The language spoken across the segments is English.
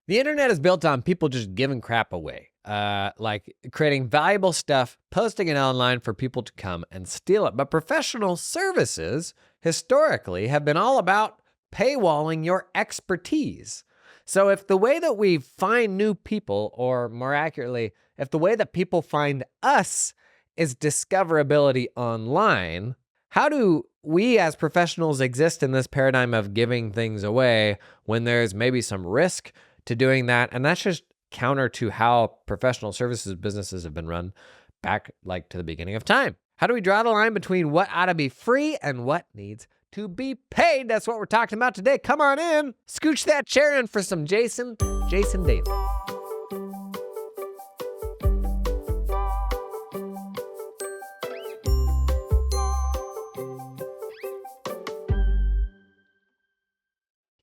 The internet is built on people just giving crap away, like creating valuable stuff, posting it online for people to come and steal it. But professional services historically have been all about paywalling your expertise. So if the way that we find new people, or more accurately, if the way that people find us is discoverability online, how do we as professionals exist in this paradigm of giving things away when there's maybe some risk to doing that? And that's just counter to how professional services businesses have been run back like to the beginning of time. How do we draw the line between what ought to be free and what needs to be paid? That's what we're talking about today. Come on in. Scooch that chair in for some Jason Daly.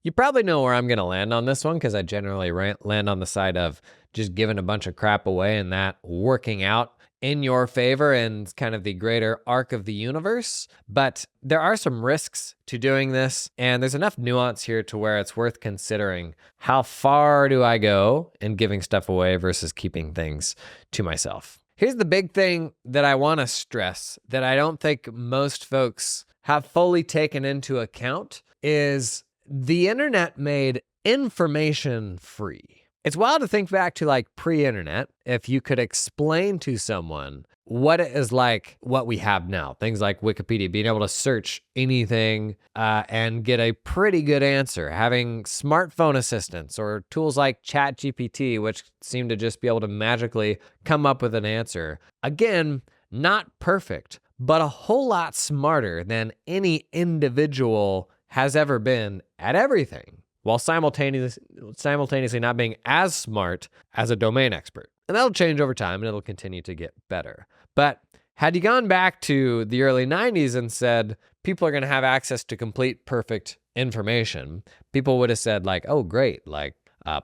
You probably know where I'm going to land on this one, because I generally land on the side of just giving a bunch of crap away and that working out in your favor and kind of the greater arc of the universe. But there are some risks to doing this, and there's enough nuance here to where it's worth considering how far do I go in giving stuff away versus keeping things to myself. Here's the big thing that I want to stress that I don't think most folks have fully taken into account is the internet made information free. It's wild to think back to like pre-internet, if you could explain to someone what it is like what we have now. Things like Wikipedia, being able to search anything and get a pretty good answer. Having smartphone assistants or tools like ChatGPT, which seem to just be able to magically come up with an answer. Again, not perfect, but a whole lot smarter than any individual has ever been at everything, while simultaneously not being as smart as a domain expert. And that'll change over time, and it'll continue to get better. But had you gone back to the early 90s and said, people are going to have access to complete, perfect information, people would have said like, oh, great, like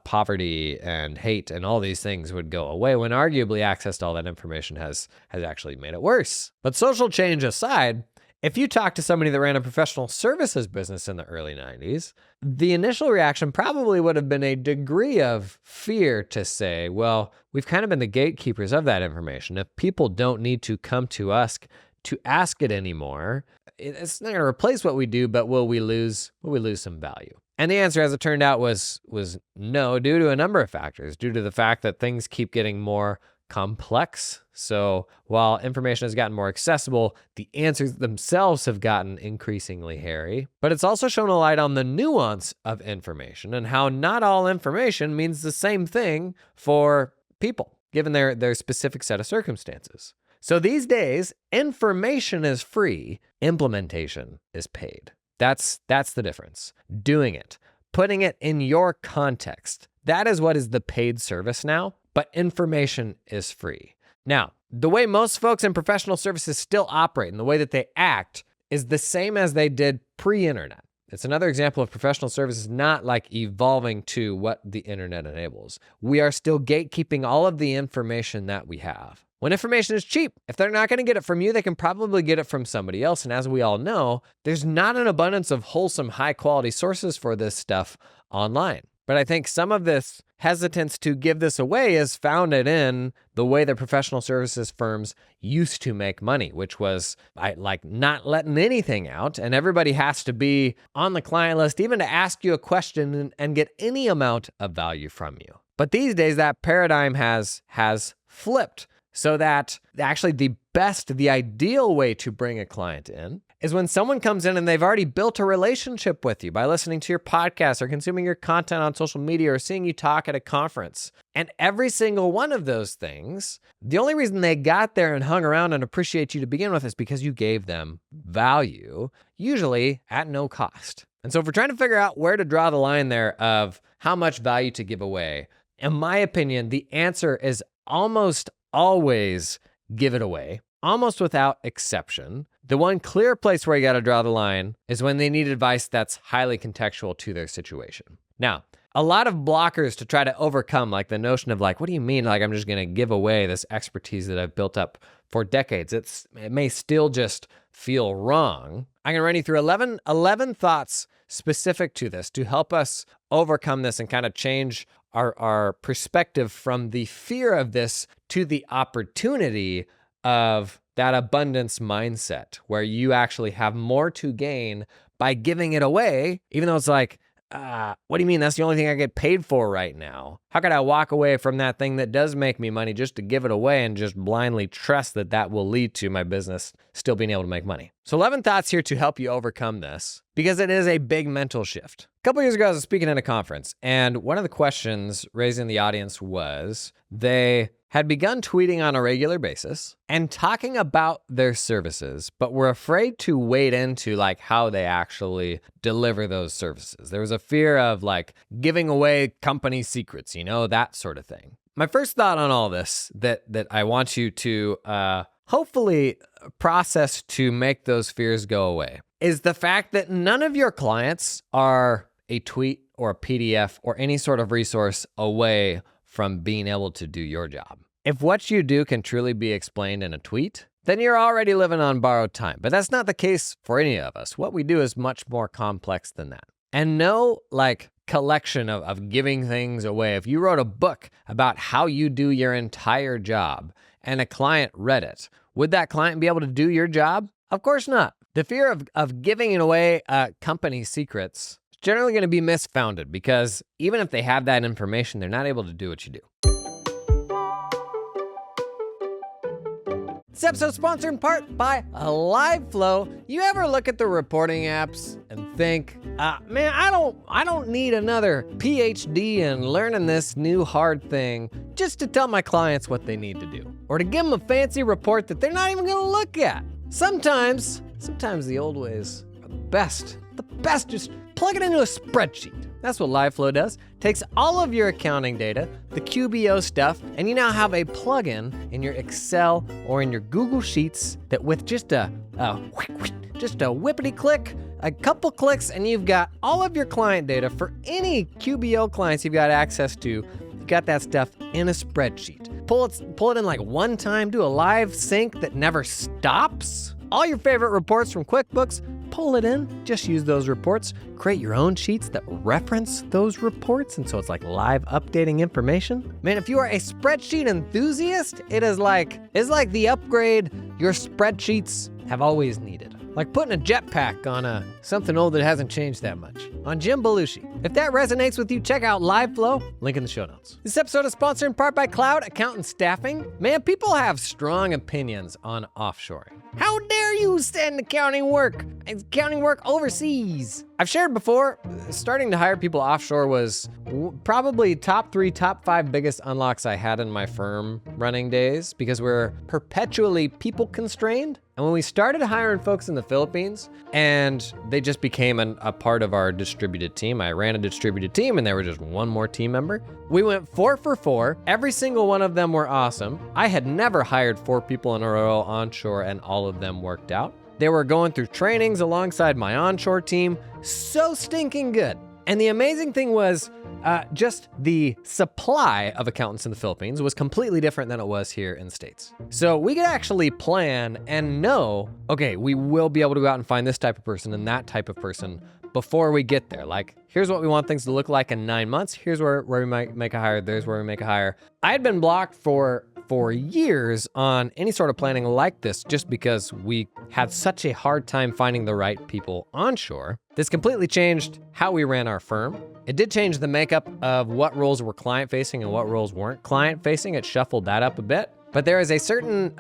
poverty and hate and all these things would go away, when arguably access to all that information has actually made it worse. But social change aside, if you talk to somebody that ran a professional services business in the early 90s, the initial reaction probably would have been a degree of fear to say, well, we've kind of been the gatekeepers of that information. If people don't need to come to us to ask it anymore, it's not going to replace what we do, but will we lose some value? And the answer, as it turned out, was no, due to a number of factors, due to the fact that things keep getting more complex. So while information has gotten more accessible, the answers themselves have gotten increasingly hairy. But it's also shown a light on the nuance of information and how not all information means the same thing for people, given their specific set of circumstances. So these days, information is free, implementation is paid. That's the difference. Doing it, putting it in your context, that is what is the paid service now. But information is free. Now, the way most folks in professional services still operate and the way that they act is the same as they did pre-internet. It's another example of professional services not like evolving to what the internet enables. We are still gatekeeping all of the information that we have. When information is cheap, if they're not going to get it from you, they can probably get it from somebody else. And as we all know, there's not an abundance of wholesome, high-quality sources for this stuff online. But I think some of this hesitance to give this away is founded in the way that professional services firms used to make money, which was like not letting anything out, and everybody has to be on the client list even to ask you a question and get any amount of value from you. But these days, that paradigm has flipped, so that actually the ideal way to bring a client in is when someone comes in and they've already built a relationship with you by listening to your podcast or consuming your content on social media or seeing you talk at a conference. And every single one of those things, the only reason they got there and hung around and appreciate you to begin with is because you gave them value, usually at no cost. And so if we're trying to figure out where to draw the line there of how much value to give away, in my opinion, the answer is almost always give it away, almost without exception. The one clear place where you got to draw the line is when they need advice that's highly contextual to their situation. Now, a lot of blockers to try to overcome, like the notion of like, what do you mean? Like, I'm just going to give away this expertise that I've built up for decades. It may still just feel wrong. I'm going to run you through 11 thoughts specific to this to help us overcome this and kind of change our perspective from the fear of this to the opportunity of that abundance mindset where you actually have more to gain by giving it away, even though it's like, what do you mean? That's the only thing I get paid for right now. How could I walk away from that thing that does make me money just to give it away and just blindly trust that that will lead to my business still being able to make money? So 11 thoughts here to help you overcome this, because it is a big mental shift. A couple years ago, I was speaking at a conference, and one of the questions raised in the audience was they had begun tweeting on a regular basis and talking about their services, but were afraid to wade into like how they actually deliver those services. There was a fear of like giving away company secrets, that sort of thing. My first thought on all this that I want you to hopefully process to make those fears go away is the fact that none of your clients are a tweet or a PDF or any sort of resource away from being able to do your job. If what you do can truly be explained in a tweet, then you're already living on borrowed time. But that's not the case for any of us. What we do is much more complex than that. And no collection of giving things away. If you wrote a book about how you do your entire job and a client read it, would that client be able to do your job? Of course not. The fear of giving away company secrets is generally going to be misfounded, because even if they have that information, they're not able to do what you do. This episode is sponsored in part by LiveFlow. You ever look at the reporting apps and think, man, I don't need another PhD in learning this new hard thing just to tell my clients what they need to do, or to give them a fancy report that they're not even going to look at. Sometimes the old ways are the best. The best, just plug it into a spreadsheet. That's what LiveFlow does. Takes all of your accounting data, the QBO stuff, and you now have a plugin in your Excel or in your Google Sheets that with just a whippity click, a couple clicks, and you've got all of your client data for any QBO clients you've got access to. You got that stuff in a spreadsheet. Pull it in like one time, do a live sync that never stops. All your favorite reports from QuickBooks, pull it in, just use those reports, create your own sheets that reference those reports, and so it's like live updating information. Man, if you are a spreadsheet enthusiast, it's like the upgrade your spreadsheets have always needed. Like putting a jetpack on something old that hasn't changed that much. On Jim Belushi. If that resonates with you, check out LiveFlow, link in the show notes. This episode is sponsored in part by Cloud Accountant Staffing. Man, people have strong opinions on offshoring. How dare you send accounting work overseas? I've shared before, starting to hire people offshore was probably top 3, top 5 biggest unlocks I had in my firm running days, because we're perpetually people constrained. And when we started hiring folks in the Philippines and they just became a part of our distributed team, I ran a distributed team and they were just one more team member. We went 4 for 4. Every single one of them were awesome. I had never hired 4 people in a row onshore and all of them worked out. They were going through trainings alongside my onshore team. So stinking good. And the amazing thing was just the supply of accountants in the Philippines was completely different than it was here in the States. So we could actually plan and know, okay, we will be able to go out and find this type of person and that type of person before we get there. Like, here's what we want things to look like in 9 months. Here's where we might make a hire. There's where we make a hire. I had been blocked for years on any sort of planning like this, just because we had such a hard time finding the right people onshore. This completely changed how we ran our firm. It did change the makeup of what roles were client-facing and what roles weren't client-facing. It shuffled that up a bit. But there is a certain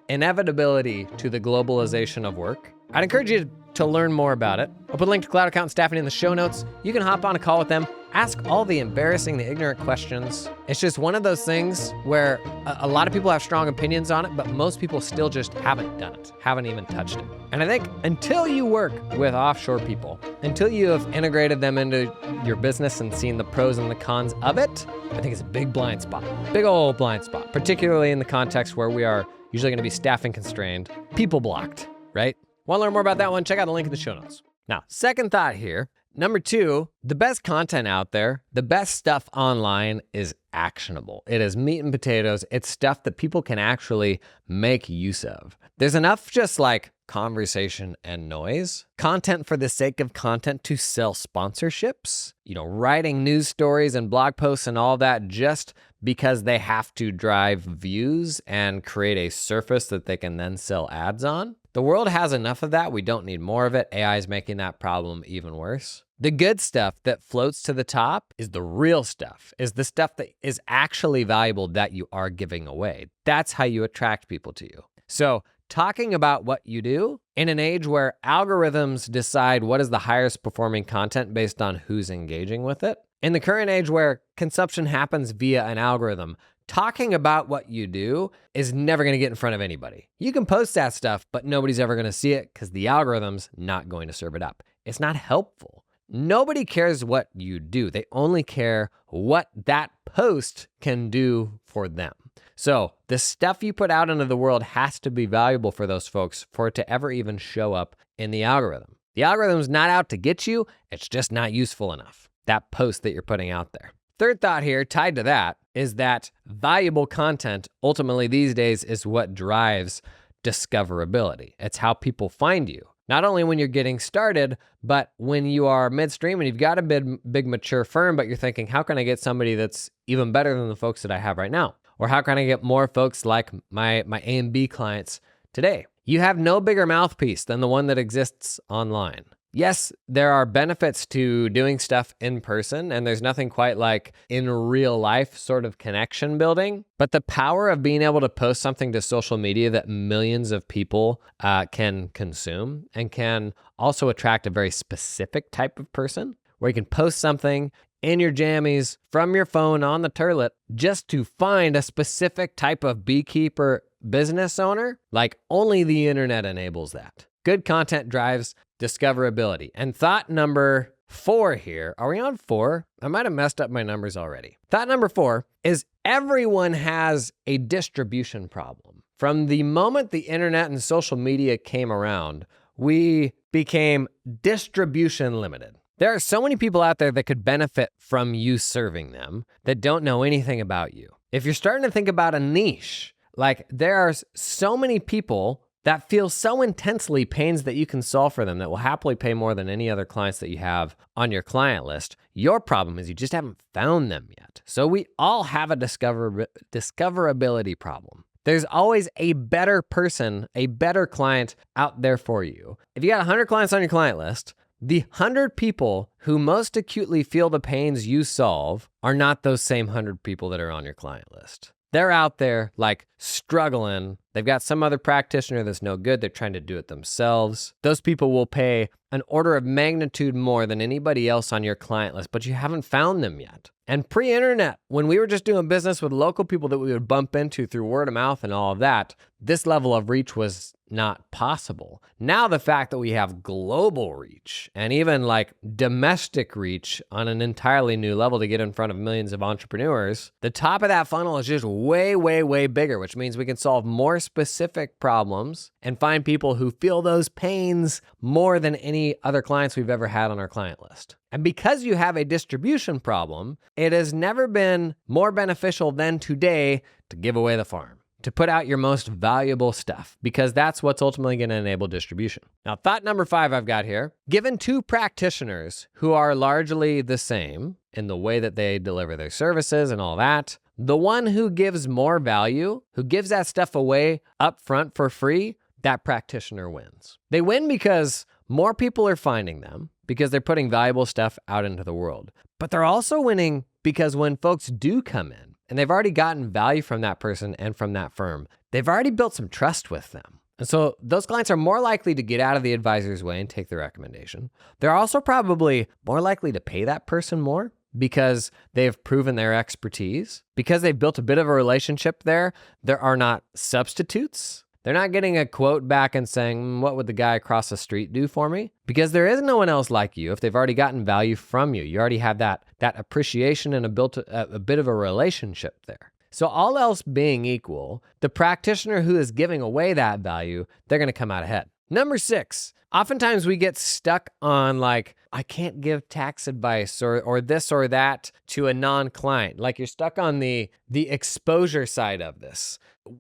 inevitability to the globalization of work. I'd encourage you to learn more about it. I'll put a link to Cloud Accountant Staffing in the show notes. You can hop on a call with them, ask all the embarrassing, the ignorant questions. It's just one of those things where a lot of people have strong opinions on it, but most people still just haven't done it, haven't even touched it. And I think until you work with offshore people, until you have integrated them into your business and seen the pros and the cons of it, I think it's a big blind spot, big old blind spot, particularly in the context where we are usually going to be staffing constrained, people blocked, right? Want to learn more about that one? Check out the link in the show notes. Now, second thought here. Number 2, the best content out there, the best stuff online is actionable. It is meat and potatoes. It's stuff that people can actually make use of. There's enough just like conversation and noise, content for the sake of content to sell sponsorships, writing news stories and blog posts and all that just because they have to drive views and create a surface that they can then sell ads on. The world has enough of that. We don't need more of it. AI is making that problem even worse. The good stuff that floats to the top is the real stuff, is the stuff that is actually valuable that you are giving away. That's how you attract people to you. So talking about what you do in an age where algorithms decide what is the highest performing content based on who's engaging with it, in the current age where consumption happens via an algorithm, talking about what you do is never going to get in front of anybody. You can post that stuff, but nobody's ever going to see it because the algorithm's not going to serve it up. It's not helpful. Nobody cares what you do. They only care what that post can do for them. So the stuff you put out into the world has to be valuable for those folks for it to ever even show up in the algorithm. The algorithm's not out to get you. It's just not useful enough, that post that you're putting out there. Third thought here, tied to that, is that valuable content ultimately these days is what drives discoverability. It's how people find you. Not only when you're getting started, but when you are midstream and you've got a big mature firm, but you're thinking, how can I get somebody that's even better than the folks that I have right now? Or how can I get more folks like my A and B clients today? You have no bigger mouthpiece than the one that exists online. Yes, there are benefits to doing stuff in person, and there's nothing quite like in real life sort of connection building. But the power of being able to post something to social media that millions of people can consume and can also attract a very specific type of person, where you can post something in your jammies from your phone on the turlet just to find a specific type of beekeeper business owner, like only the internet enables that. Good content drives discoverability. And thought number 4 here, are we on 4? I might have messed up my numbers already. Thought number 4 is everyone has a distribution problem. From the moment the internet and social media came around, we became distribution limited. There are so many people out there that could benefit from you serving them that don't know anything about you. If you're starting to think about a niche, like there are so many people that feel so intensely pains that you can solve for them that will happily pay more than any other clients that you have on your client list. Your problem is you just haven't found them yet. So we all have a discoverability problem. There's always a better person, a better client out there for you. If you got 100 clients on your client list, the 100 people who most acutely feel the pains you solve are not those same 100 people that are on your client list. They're out there like struggling. They've got some other practitioner that's no good. They're trying to do it themselves. Those people will pay an order of magnitude more than anybody else on your client list, but you haven't found them yet. And pre-internet, when we were just doing business with local people that we would bump into through word of mouth and all of that, this level of reach was not possible. Now the fact that we have global reach and even like domestic reach on an entirely new level to get in front of millions of entrepreneurs, the top of that funnel is just way, way, way bigger, which means we can solve more specific problems and find people who feel those pains more than any other clients we've ever had on our client list. And because you have a distribution problem, it has never been more beneficial than today to give away the farm, to put out your most valuable stuff, because that's what's ultimately going to enable distribution. Now, thought number 5 I've got here, given 2 practitioners who are largely the same in the way that they deliver their services and all that, the one who gives more value, who gives that stuff away up front for free, that practitioner wins. They win because more people are finding them, because they're putting valuable stuff out into the world. But they're also winning because when folks do come in and they've already gotten value from that person and from that firm, they've already built some trust with them. And so those clients are more likely to get out of the advisor's way and take the recommendation. They're also probably more likely to pay that person more because they've proven their expertise. Because they've built a bit of a relationship there are not substitutes. They're not getting a quote back and saying, what would the guy across the street do for me? Because there is no one else like you if they've already gotten value from you. You already have that appreciation and built a bit of a relationship there. So all else being equal, the practitioner who is giving away that value, they're going to come out ahead. Number 6, oftentimes we get stuck on like, I can't give tax advice or this or that to a non-client. Like you're stuck on the exposure side of this.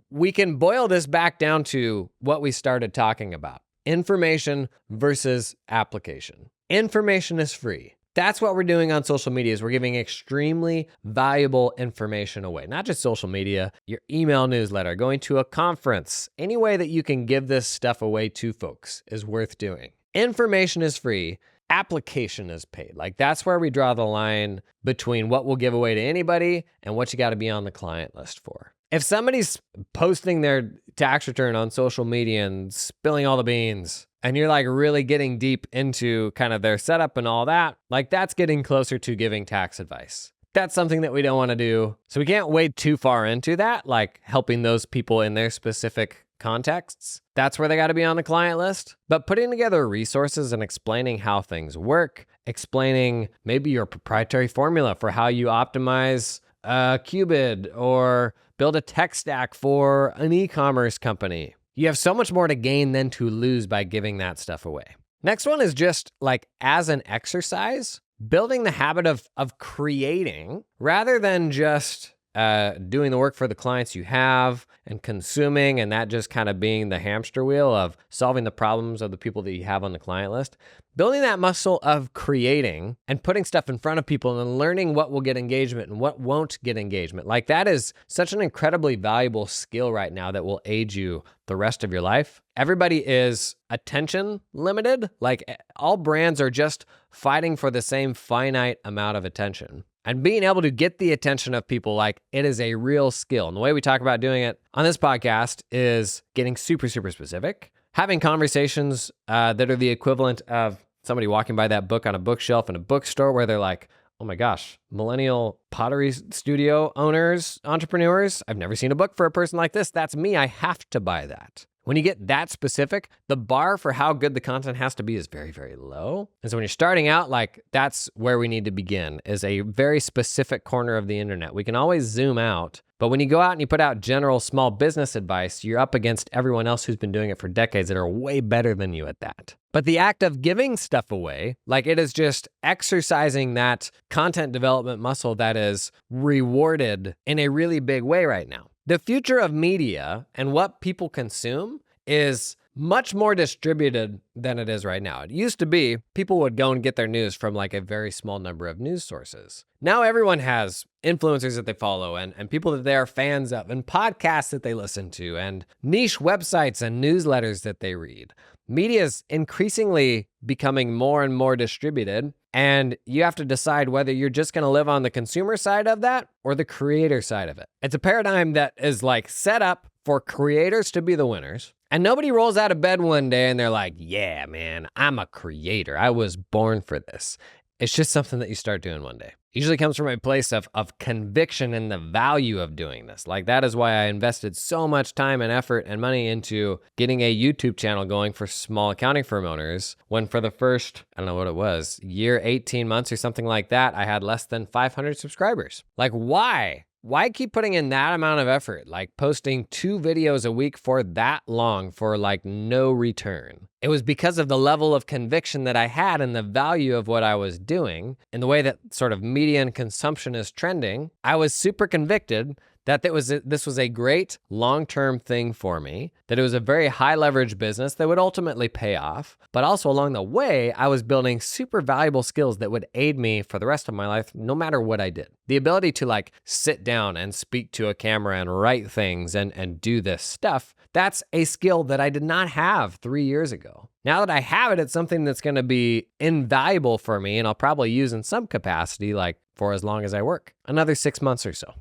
We can boil this back down to what we started talking about. information versus application. Information is free. That's what we're doing on social media is we're giving extremely valuable information away. Not just social media, your email newsletter, going to a conference. Any way that you can give this stuff away to folks is worth doing. Information is free. Application is paid. Like that's where we draw the line between what we'll give away to anybody and what you got to be on the client list for. If somebody's posting their tax return on social media and spilling all the beans, and you're like really getting deep into kind of their setup and all that, like that's getting closer to giving tax advice. That's something that we don't want to do. So we can't wade too far into that, like helping those people in their specific contexts. That's where they got to be on the client list. But putting together resources and explaining how things work, explaining maybe your proprietary formula for how you optimize Qubit or build a tech stack for an e-commerce company. You have so much more to gain than to lose by giving that stuff away. Next one is just like as an exercise, building the habit of creating rather than just doing the work for the clients you have and consuming and that just kind of being the hamster wheel of solving the problems of the people that you have on the client list. Building that muscle of creating and putting stuff in front of people and learning what will get engagement and what won't get engagement. Like that is such an incredibly valuable skill right now that will aid you the rest of your life. Everybody is attention limited. Like all brands are just fighting for the same finite amount of attention. And being able to get the attention of people, like it is a real skill. And the way we talk about doing it on this podcast is getting super, super specific, having conversations that are the equivalent of somebody walking by that book on a bookshelf in a bookstore where they're like, oh my gosh, millennial pottery studio owners, entrepreneurs, I've never seen a book for a person like this. That's me. I have to buy that. When you get that specific, the bar for how good the content has to be is very, very low. And so when you're starting out, like that's where we need to begin, is a very specific corner of the internet. We can always zoom out, but when you go out and you put out general small business advice, you're up against everyone else who's been doing it for decades that are way better than you at that. But the act of giving stuff away, like it is just exercising that content development muscle that is rewarded in a really big way right now. The future of media and what people consume is much more distributed than it is right now. It used to be people would go and get their news from like a very small number of news sources. Now everyone has influencers that they follow and people that they are fans of and podcasts that they listen to and niche websites and newsletters that they read. Media is increasingly becoming more and more distributed, and you have to decide whether you're just going to live on the consumer side of that or the creator side of it. It's a paradigm that is like set up for creators to be the winners, and nobody rolls out of bed one day and they're like, yeah, man, I'm a creator. I was born for this. It's just something that you start doing one day. Usually comes from a place of conviction in the value of doing this. Like that is why I invested so much time and effort and money into getting a YouTube channel going for small accounting firm owners when for the first, I don't know what it was, year, 18 months or something like that, I had less than 500 subscribers. Like why? Why keep putting in that amount of effort? Like posting 2 videos a week for that long for like no return. It was because of the level of conviction that I had in the value of what I was doing and the way that sort of media and consumption is trending. I was super convicted that this was a great long-term thing for me, that it was a very high leverage business that would ultimately pay off. But also along the way, I was building super valuable skills that would aid me for the rest of my life, no matter what I did. The ability to like sit down and speak to a camera and write things and do this stuff, that's a skill that I did not have 3 years ago. Now that I have it, it's something that's going to be invaluable for me and I'll probably use in some capacity, like for as long as I work, another 6 months or so.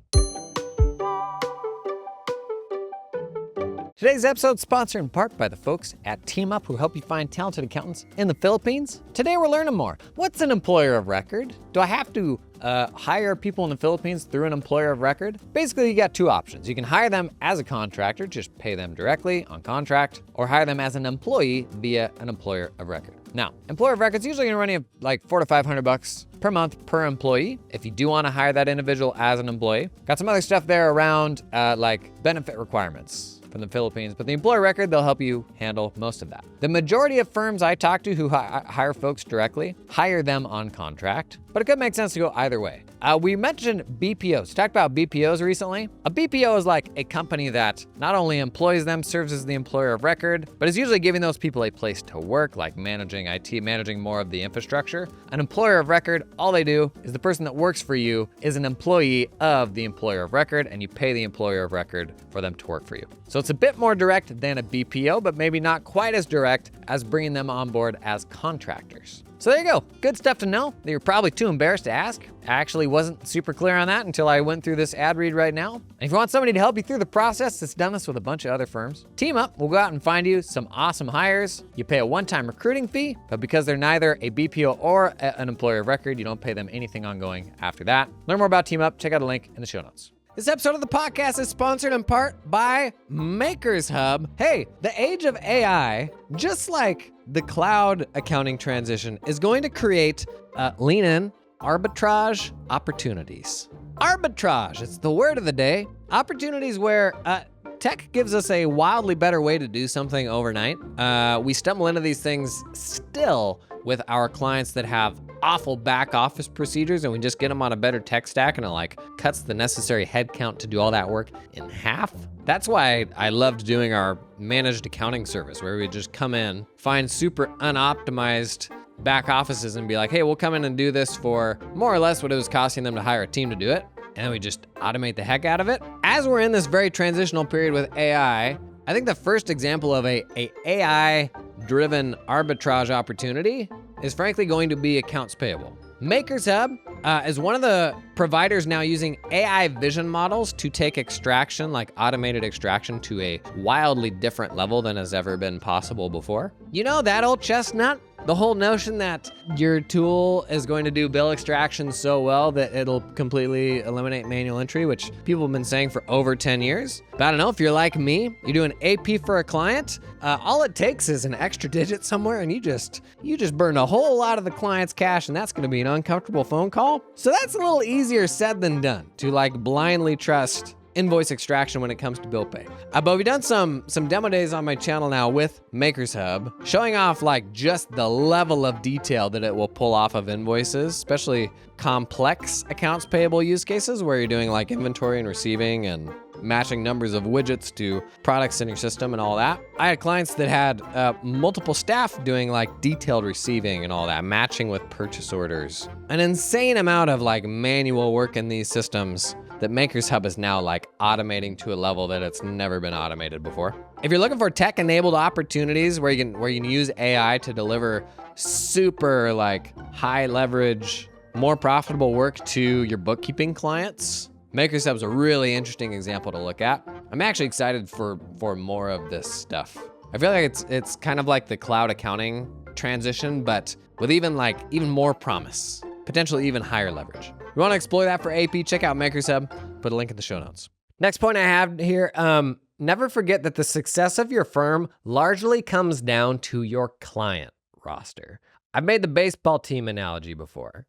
Today's episode is sponsored in part by the folks at Team Up who help you find talented accountants in the Philippines. Today we're learning more. What's an employer of record? Do I have to hire people in the Philippines through an employer of record? Basically, you got 2 options. You can hire them as a contractor, just pay them directly on contract, or hire them as an employee via an employer of record. Now, employer of record's usually gonna run you like $400 to $500 per month per employee if you do wanna hire that individual as an employee. Got some other stuff there around like benefit requirements from the Philippines, but the employer record, they'll help you handle most of that. The majority of firms I talk to who hire folks directly, hire them on contract, but it could make sense to go either way. We mentioned BPOs. Talked about BPOs recently. A BPO is like a company that not only employs them, serves as the employer of record, but is usually giving those people a place to work, like managing IT, managing more of the infrastructure. An employer of record, all they do is the person that works for you is an employee of the employer of record, and you pay the employer of record for them to work for you. So it's a bit more direct than a BPO, but maybe not quite as direct as bringing them on board as contractors. So there you go. Good stuff to know that you're probably too embarrassed to ask. I actually wasn't super clear on that until I went through this ad read right now. And if you want somebody to help you through the process that's done this with a bunch of other firms, team up. We'll go out and find you some awesome hires. You pay a one-time recruiting fee, but because they're neither a BPO or an employer of record, you don't pay them anything ongoing after that. Learn more about Team Up. Check out a link in the show notes. This episode of the podcast is sponsored in part by Makers Hub. Hey, the age of AI, just like the cloud accounting transition, is going to create lean in arbitrage opportunities. Arbitrage, it's the word of the day. Opportunities where tech gives us a wildly better way to do something overnight. We stumble into these things still with our clients that have awful back office procedures, and we just get them on a better tech stack, and it like cuts the necessary headcount to do all that work in half. That's why I loved doing our managed accounting service, where we just come in, find super unoptimized back offices and be like, hey, we'll come in and do this for more or less what it was costing them to hire a team to do it. And we just automate the heck out of it. As we're in this very transitional period with AI, I think the first example of a AI-driven arbitrage opportunity is frankly going to be accounts payable. Makers Hub is one of the providers now using AI vision models to take extraction, like automated extraction, to a wildly different level than has ever been possible before. You know that old chestnut? The whole notion that your tool is going to do bill extraction so well that it'll completely eliminate manual entry, which people have been saying for over 10 years. But I don't know, if you're like me, you do an AP for a client, all it takes is an extra digit somewhere, and you just burned a whole lot of the client's cash, and that's gonna be an uncomfortable phone call. So that's a little easier said than done, to like blindly trust invoice extraction when it comes to bill pay. But we've done some demo days on my channel now with Makers Hub, showing off like just the level of detail that it will pull off of invoices, especially complex accounts payable use cases where you're doing like inventory and receiving and matching numbers of widgets to products in your system and all that. I had clients that had multiple staff doing like detailed receiving and all that, matching with purchase orders. An insane amount of like manual work in these systems that Makers Hub is now like automating to a level that it's never been automated before. If you're looking for tech-enabled opportunities where you can use AI to deliver super like high leverage, more profitable work to your bookkeeping clients, Makers Hub is a really interesting example to look at. I'm actually excited for more of this stuff. I feel like it's kind of like the cloud accounting transition, but with even more promise, potentially even higher leverage. If you want to explore that for AP, check out Makers Hub. Put a link in the show notes. Next point I have here, never forget that the success of your firm largely comes down to your client roster. I've made the baseball team analogy before.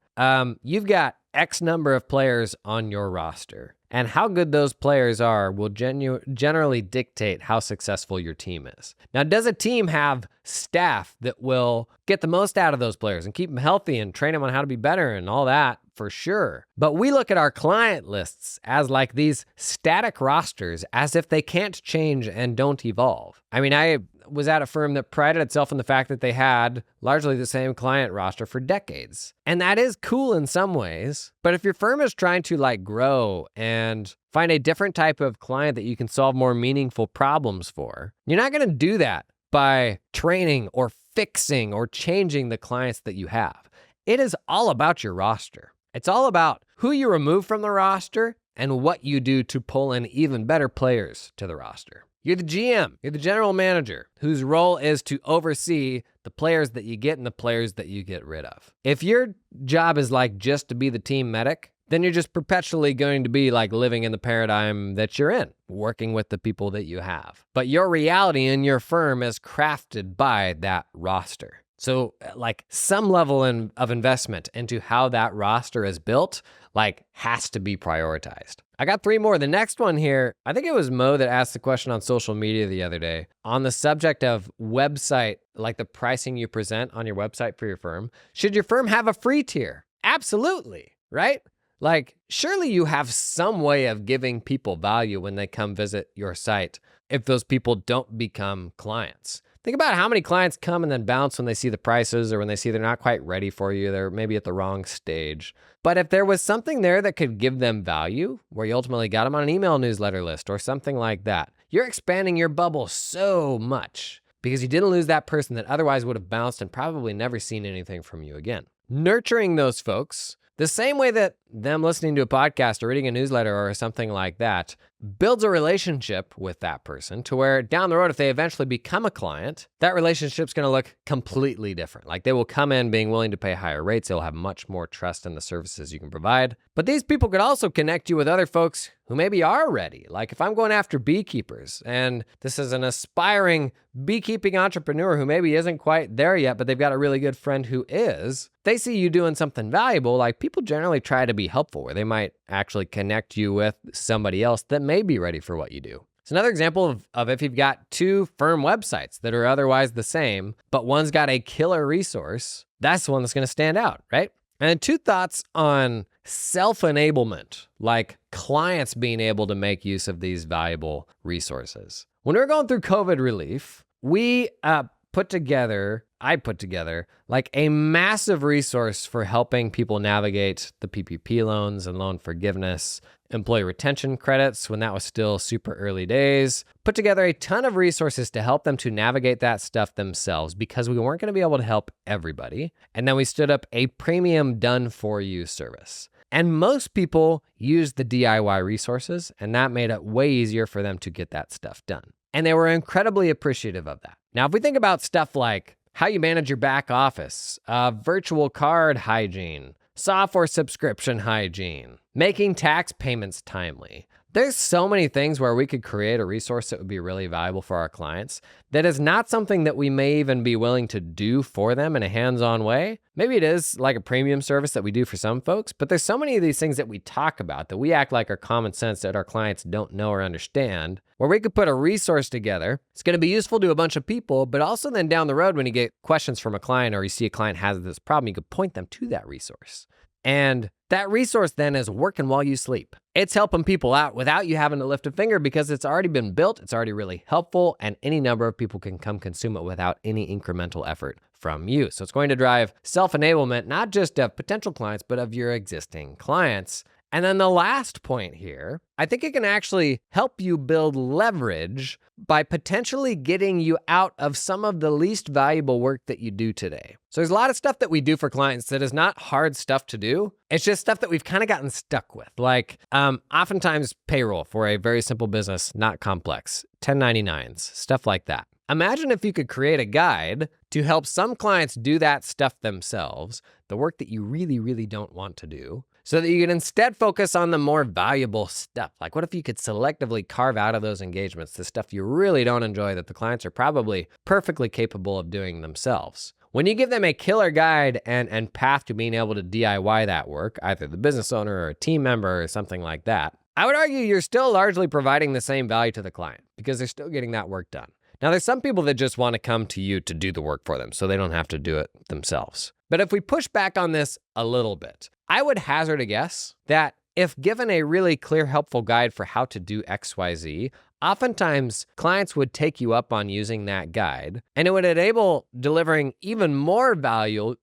You've got X number of players on your roster, and how good those players are will generally dictate how successful your team is. Now, does a team have staff that will get the most out of those players and keep them healthy and train them on how to be better and all that? For sure. But we look at our client lists as like these static rosters, as if they can't change and don't evolve. I mean, I was at a firm that prided itself on the fact that they had largely the same client roster for decades. And that is cool in some ways. But if your firm is trying to like grow and find a different type of client that you can solve more meaningful problems for, you're not going to do that by training or fixing or changing the clients that you have. It is all about your roster. It's all about who you remove from the roster and what you do to pull in even better players to the roster. You're the GM, you're the general manager, whose role is to oversee the players that you get and the players that you get rid of. If your job is like just to be the team medic, then you're just perpetually going to be like living in the paradigm that you're in, working with the people that you have. But your reality in your firm is crafted by that roster. So like some level of investment into how that roster is built, like has to be prioritized. I got 3 more. The next one here, I think it was Mo that asked the question on social media the other day on the subject of website, like the pricing you present on your website for your firm. Should your firm have a free tier? Absolutely, right? Like, surely you have some way of giving people value when they come visit your site if those people don't become clients. Think about how many clients come and then bounce when they see the prices or when they see they're not quite ready for you. They're maybe at the wrong stage. But if there was something there that could give them value, where you ultimately got them on an email newsletter list or something like that, you're expanding your bubble so much because you didn't lose that person that otherwise would have bounced and probably never seen anything from you again. Nurturing those folks, the same way that them listening to a podcast or reading a newsletter or something like that builds a relationship with that person to where down the road, if they eventually become a client, that relationship's going to look completely different. Like they will come in being willing to pay higher rates. They'll have much more trust in the services you can provide. But these people could also connect you with other folks who maybe are ready. Like if I'm going after beekeepers and this is an aspiring beekeeping entrepreneur who maybe isn't quite there yet, but they've got a really good friend who is, they see you doing something valuable. Like people generally try to be helpful where they might actually connect you with somebody else that may be ready for what you do. It's another example of if you've got two firm websites that are otherwise the same, but one's got a killer resource, that's the one that's going to stand out, right? And 2 thoughts on self-enablement, like clients being able to make use of these valuable resources. When we were going through COVID relief, I put together like a massive resource for helping people navigate the PPP loans and loan forgiveness, employee retention credits when that was still super early days. Put together a ton of resources to help them to navigate that stuff themselves because we weren't going to be able to help everybody. And then we stood up a premium done for you service. And most people use the DIY resources, and that made it way easier for them to get that stuff done. And they were incredibly appreciative of that. Now, if we think about stuff like how you manage your back office, virtual card hygiene, software subscription hygiene, making tax payments timely, there's so many things where we could create a resource that would be really valuable for our clients that is not something that we may even be willing to do for them in a hands-on way. Maybe it is like a premium service that we do for some folks, but there's so many of these things that we talk about that we act like are common sense that our clients don't know or understand, where we could put a resource together. It's going to be useful to a bunch of people, but also then down the road when you get questions from a client or you see a client has this problem, you could point them to that resource. And that resource then is working while you sleep. It's helping people out without you having to lift a finger because it's already been built, it's already really helpful, and any number of people can come consume it without any incremental effort from you. So it's going to drive self-enablement, not just of potential clients, but of your existing clients. And then the last point here, I think it can actually help you build leverage by potentially getting you out of some of the least valuable work that you do today. So there's a lot of stuff that we do for clients that is not hard stuff to do. It's just stuff that we've kind of gotten stuck with. Like oftentimes payroll for a very simple business, not complex, 1099s, stuff like that. Imagine if you could create a guide to help some clients do that stuff themselves, the work that you really, really don't want to do, so that you can instead focus on the more valuable stuff. Like what if you could selectively carve out of those engagements the stuff you really don't enjoy that the clients are probably perfectly capable of doing themselves? When you give them a killer guide and path to being able to DIY that work, either the business owner or a team member or something like that, I would argue you're still largely providing the same value to the client because they're still getting that work done. Now, there's some people that just want to come to you to do the work for them so they don't have to do it themselves. But if we push back on this a little bit, I would hazard a guess that if given a really clear, helpful guide for how to do XYZ, oftentimes clients would take you up on using that guide, and it would enable delivering even more value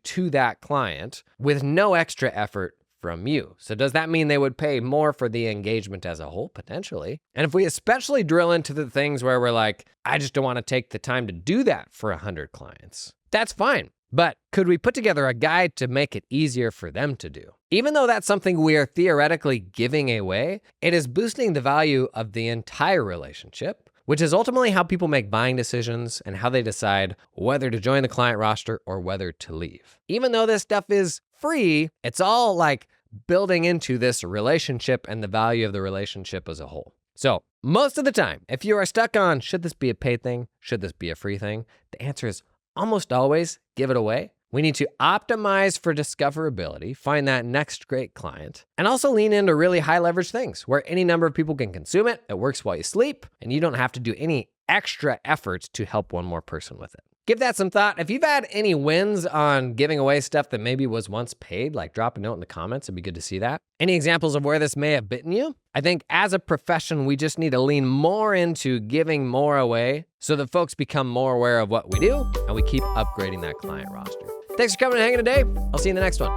to that client with no extra effort from you. So does that mean they would pay more for the engagement as a whole? Potentially. And if we especially drill into the things where we're like, I just don't want to take the time to do that for 100 clients, that's fine. But could we put together a guide to make it easier for them to do? Even though that's something we are theoretically giving away, it is boosting the value of the entire relationship, which is ultimately how people make buying decisions and how they decide whether to join the client roster or whether to leave. Even though this stuff is free, it's all like building into this relationship and the value of the relationship as a whole. So most of the time, if you are stuck on, should this be a paid thing? Should this be a free thing? The answer is almost always give it away. We need to optimize for discoverability, find that next great client, and also lean into really high leverage things where any number of people can consume it. It works while you sleep, and you don't have to do any extra efforts to help one more person with it. Give that some thought. If you've had any wins on giving away stuff that maybe was once paid, like drop a note in the comments. It'd be good to see that. Any examples of where this may have bitten you? I think as a profession, we just need to lean more into giving more away so that folks become more aware of what we do and we keep upgrading that client roster. Thanks for coming and hanging today. I'll see you in the next one.